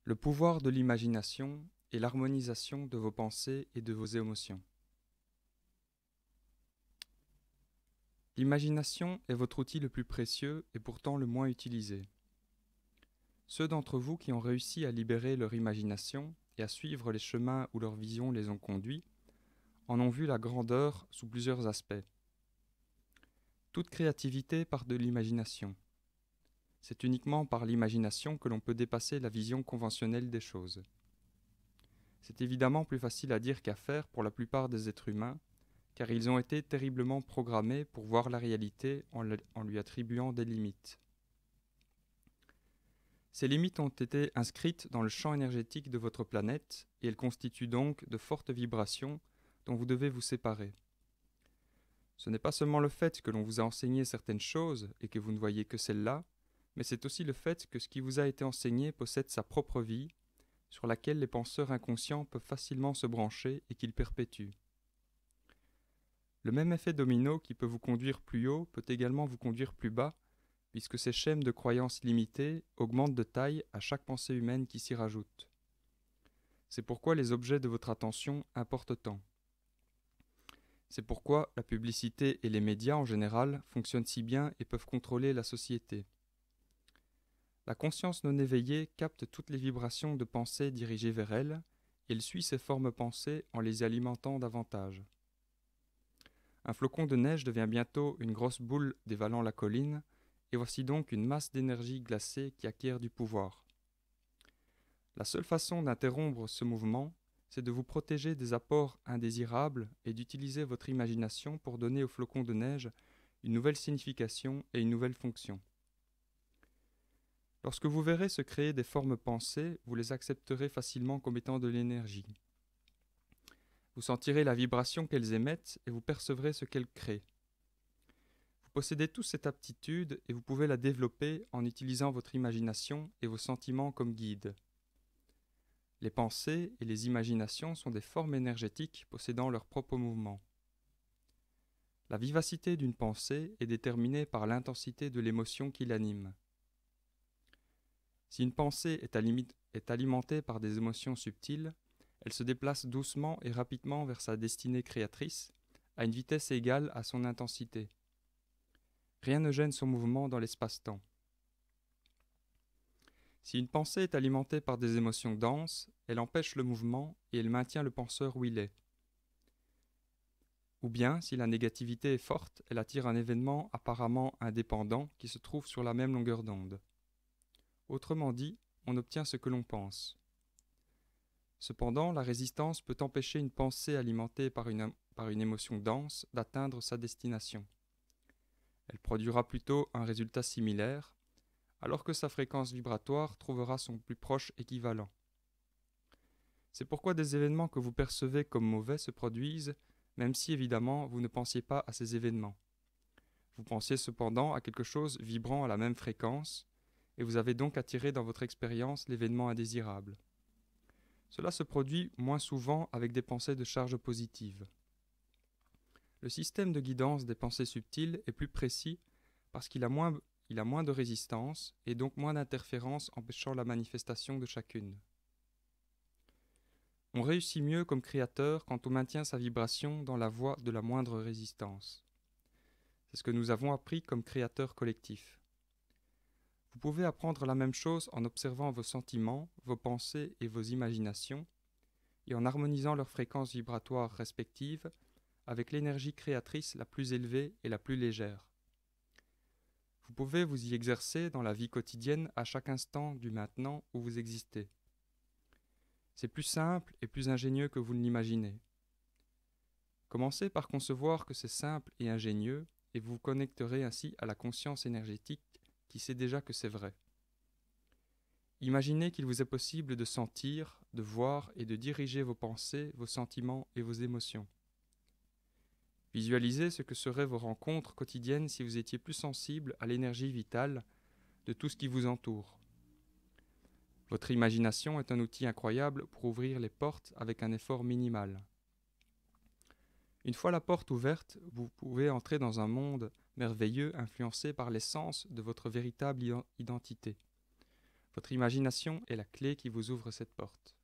Le pouvoir de l'imagination et l'harmonisation de vos pensées et de vos émotions. L'imagination est votre outil le plus précieux et pourtant le moins utilisé. Ceux d'entre vous qui ont réussi à libérer leur imagination et à suivre les chemins où leurs visions les ont conduits en ont vu la grandeur sous plusieurs aspects. Toute créativité part de l'imagination. C'est uniquement par l'imagination que l'on peut dépasser la vision conventionnelle des choses. C'est évidemment plus facile à dire qu'à faire pour la plupart des êtres humains, car ils ont été terriblement programmés pour voir la réalité en lui attribuant des limites. Ces limites ont été inscrites dans le champ énergétique de votre planète et elles constituent donc de fortes vibrations dont vous devez vous séparer. Ce n'est pas seulement le fait que l'on vous a enseigné certaines choses et que vous ne voyez que celles-là, mais c'est aussi le fait que ce qui vous a été enseigné possède sa propre vie, sur laquelle les penseurs inconscients peuvent facilement se brancher et qu'ils perpétuent. Le même effet domino qui peut vous conduire plus haut peut également vous conduire plus bas, puisque ces schèmes de croyances limitées augmentent de taille à chaque pensée humaine qui s'y rajoute. C'est pourquoi les objets de votre attention importent tant. C'est pourquoi la publicité et les médias en général fonctionnent si bien et peuvent contrôler la société. La conscience non éveillée capte toutes les vibrations de pensée dirigées vers elle, et elle suit ces formes pensées en les alimentant davantage. Un flocon de neige devient bientôt une grosse boule dévalant la colline, et voici donc une masse d'énergie glacée qui acquiert du pouvoir. La seule façon d'interrompre ce mouvement, c'est de vous protéger des apports indésirables et d'utiliser votre imagination pour donner au flocon de neige une nouvelle signification et une nouvelle fonction. Lorsque vous verrez se créer des formes pensées, vous les accepterez facilement comme étant de l'énergie. Vous sentirez la vibration qu'elles émettent et vous percevrez ce qu'elles créent. Vous possédez tous cette aptitude et vous pouvez la développer en utilisant votre imagination et vos sentiments comme guide. Les pensées et les imaginations sont des formes énergétiques possédant leur propre mouvement. La vivacité d'une pensée est déterminée par l'intensité de l'émotion qui l'anime. Si une pensée est alimentée par des émotions subtiles, elle se déplace doucement et rapidement vers sa destinée créatrice, à une vitesse égale à son intensité. Rien ne gêne son mouvement dans l'espace-temps. Si une pensée est alimentée par des émotions denses, elle empêche le mouvement et elle maintient le penseur où il est. Ou bien, si la négativité est forte, elle attire un événement apparemment indépendant qui se trouve sur la même longueur d'onde. Autrement dit, on obtient ce que l'on pense. Cependant, la résistance peut empêcher une pensée alimentée par une émotion dense d'atteindre sa destination. Elle produira plutôt un résultat similaire, alors que sa fréquence vibratoire trouvera son plus proche équivalent. C'est pourquoi des événements que vous percevez comme mauvais se produisent, même si évidemment vous ne pensiez pas à ces événements. Vous pensiez cependant à quelque chose vibrant à la même fréquence, et vous avez donc attiré dans votre expérience l'événement indésirable. Cela se produit moins souvent avec des pensées de charge positive. Le système de guidance des pensées subtiles est plus précis parce qu'il a moins de résistance et donc moins d'interférences empêchant la manifestation de chacune. On réussit mieux comme créateur quand on maintient sa vibration dans la voie de la moindre résistance. C'est ce que nous avons appris comme créateurs collectifs. Vous pouvez apprendre la même chose en observant vos sentiments, vos pensées et vos imaginations, et en harmonisant leurs fréquences vibratoires respectives avec l'énergie créatrice la plus élevée et la plus légère. Vous pouvez vous y exercer dans la vie quotidienne à chaque instant du maintenant où vous existez. C'est plus simple et plus ingénieux que vous ne l'imaginez. Commencez par concevoir que c'est simple et ingénieux et vous vous connecterez ainsi à la conscience énergétique qui sait déjà que c'est vrai. Imaginez qu'il vous est possible de sentir, de voir et de diriger vos pensées, vos sentiments et vos émotions. Visualisez ce que seraient vos rencontres quotidiennes si vous étiez plus sensible à l'énergie vitale de tout ce qui vous entoure. Votre imagination est un outil incroyable pour ouvrir les portes avec un effort minimal. Une fois la porte ouverte, vous pouvez entrer dans un monde merveilleux influencé par l'essence de votre véritable identité. Votre imagination est la clé qui vous ouvre cette porte.